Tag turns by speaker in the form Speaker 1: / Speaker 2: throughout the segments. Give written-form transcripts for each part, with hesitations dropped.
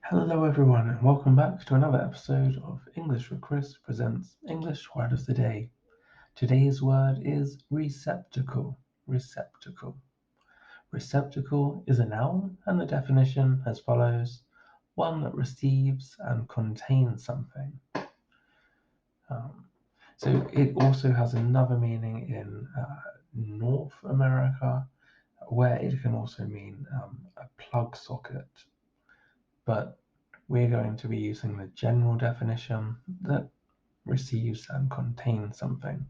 Speaker 1: Hello everyone and welcome back to another episode of English with Chris presents English Word of the Day. Today's word is receptacle. Receptacle. Receptacle is a noun and the definition as follows: one that receives and contains something. Um, so it also has another meaning in North America where it can also mean a plug socket. But we're going to be using the general definition that receives and contains something.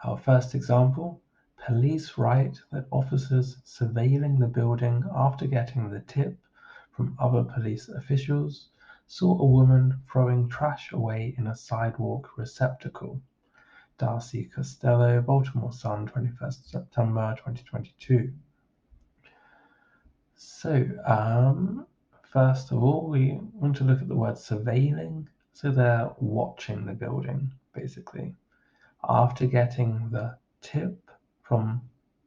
Speaker 1: Our first example: police write that officers surveilling the building after getting the tip from other police officials saw a woman throwing trash away in a sidewalk receptacle. Darcy Costello, Baltimore Sun, 21st September 2022. So, first of all, we want to look at the word surveilling. So they're watching the building, basically. After getting the tip from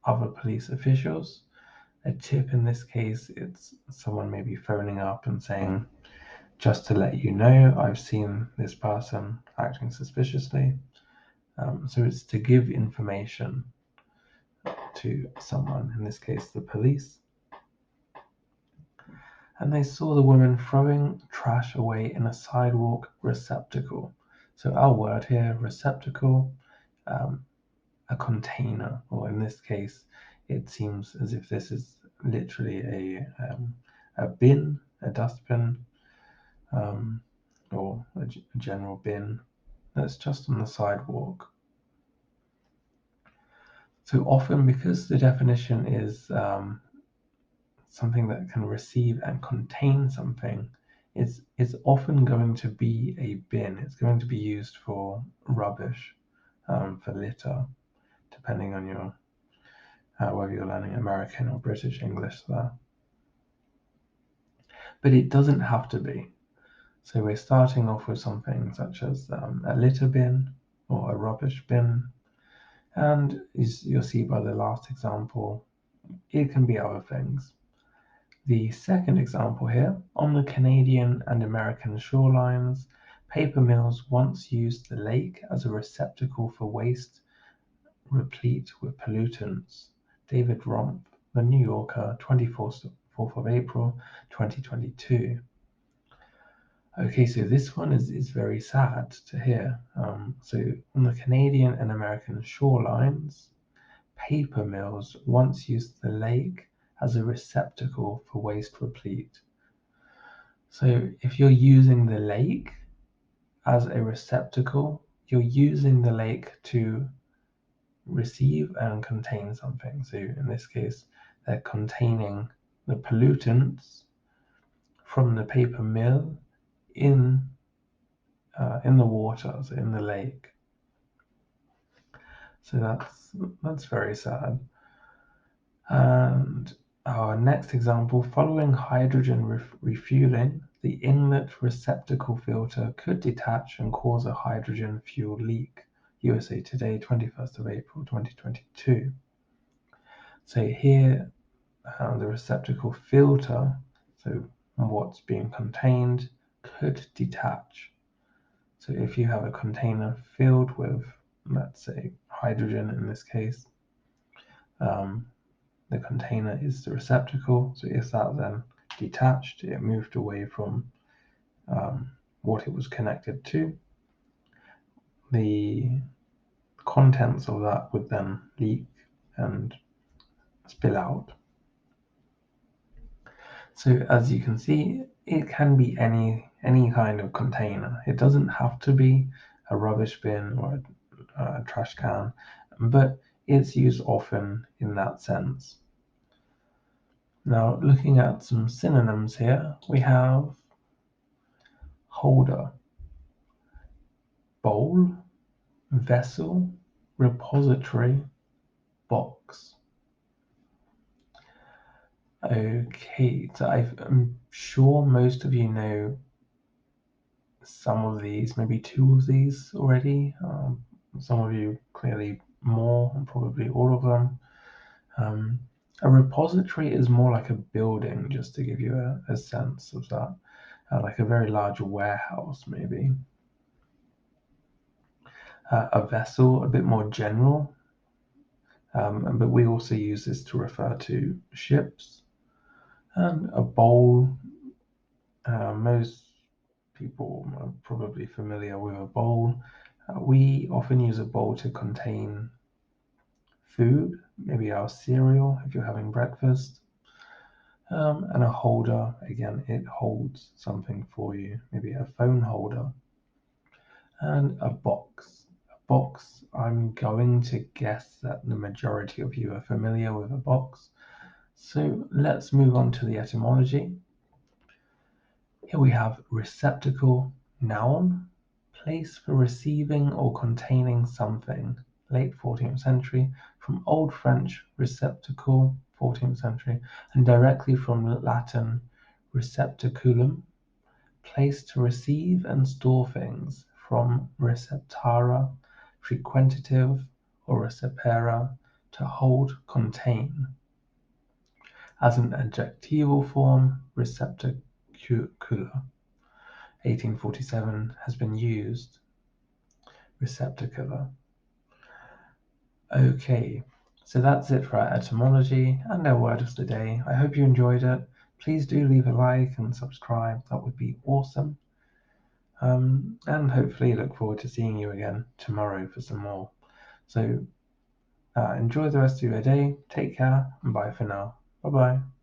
Speaker 1: other police officials, a tip in this case, it's someone maybe phoning up and saying, just to let you know, I've seen this person acting suspiciously. So it's to give information to someone, in this case, the police. And they saw the woman throwing trash away in a sidewalk receptacle. So our word here, receptacle, a container, or in this case, it seems as if this is literally a bin, a dustbin, or a general bin that's just on the sidewalk. So often, because the definition is something that can receive and contain something, it's often going to be a bin. It's going to be used for rubbish, for litter, depending on your whether you're learning American or British English there. But it doesn't have to be. So we're starting off with something such as a litter bin or a rubbish bin. And as you'll see by the last example, it can be other things. The second example here: on the Canadian and American shorelines, paper mills once used the lake as a receptacle for waste replete with pollutants. David Rumpf, The New Yorker, 24th of April 2022. Okay, so this one is very sad to hear. So on the Canadian and American shorelines, paper mills once used the lake as a receptacle for waste replete. So if you're using the lake as a receptacle, you're using the lake to receive and contain something. So in this case, they're containing the pollutants from the paper mill in the water, so in the lake. So that's very sad. And our next example: following hydrogen refueling, the inlet receptacle filter could detach and cause a hydrogen fuel leak. USA Today, 21st of April 2022. So here, the receptacle filter, so what's being contained, could detach. So if you have a container filled with, let's say, hydrogen in this case, the container is the receptacle. So if that then detached, it moved away from what it was connected to, the contents of that would then leak and spill out. So as you can see, it can be any kind of container. It doesn't have to be a rubbish bin or a trash can, but it's used often in that sense. Now, looking at some synonyms here, we have holder, bowl, vessel, repository, box. Okay, so I'm sure most of you know some of these, maybe two of these already. Some of you clearly more, and probably all of them. A repository is more like a building, just to give you a sense of that, like a very large warehouse, maybe. A vessel, a bit more general, but we also use this to refer to ships. And a bowl, most people are probably familiar with a bowl. We often use a bowl to contain food, maybe our cereal if you're having breakfast. And a holder, again, it holds something for you, maybe a phone holder. And a box. A box, I'm going to guess that the majority of you are familiar with a box. So let's move on to the etymology. Here we have receptacle, noun, place for receiving or containing something, late 14th century, from Old French receptacle, 14th century, and directly from Latin receptaculum, place to receive and store things, from receptara, frequentative, or recepere, to hold, contain. As an adjectival form, receptacular, 1847, has been used. Receptacular. Okay, so that's it for our etymology and our word of the day. I hope you enjoyed it. Please do leave a like and subscribe. That would be awesome. And hopefully look forward to seeing you again tomorrow for some more. So enjoy the rest of your day. Take care and bye for now. Bye bye.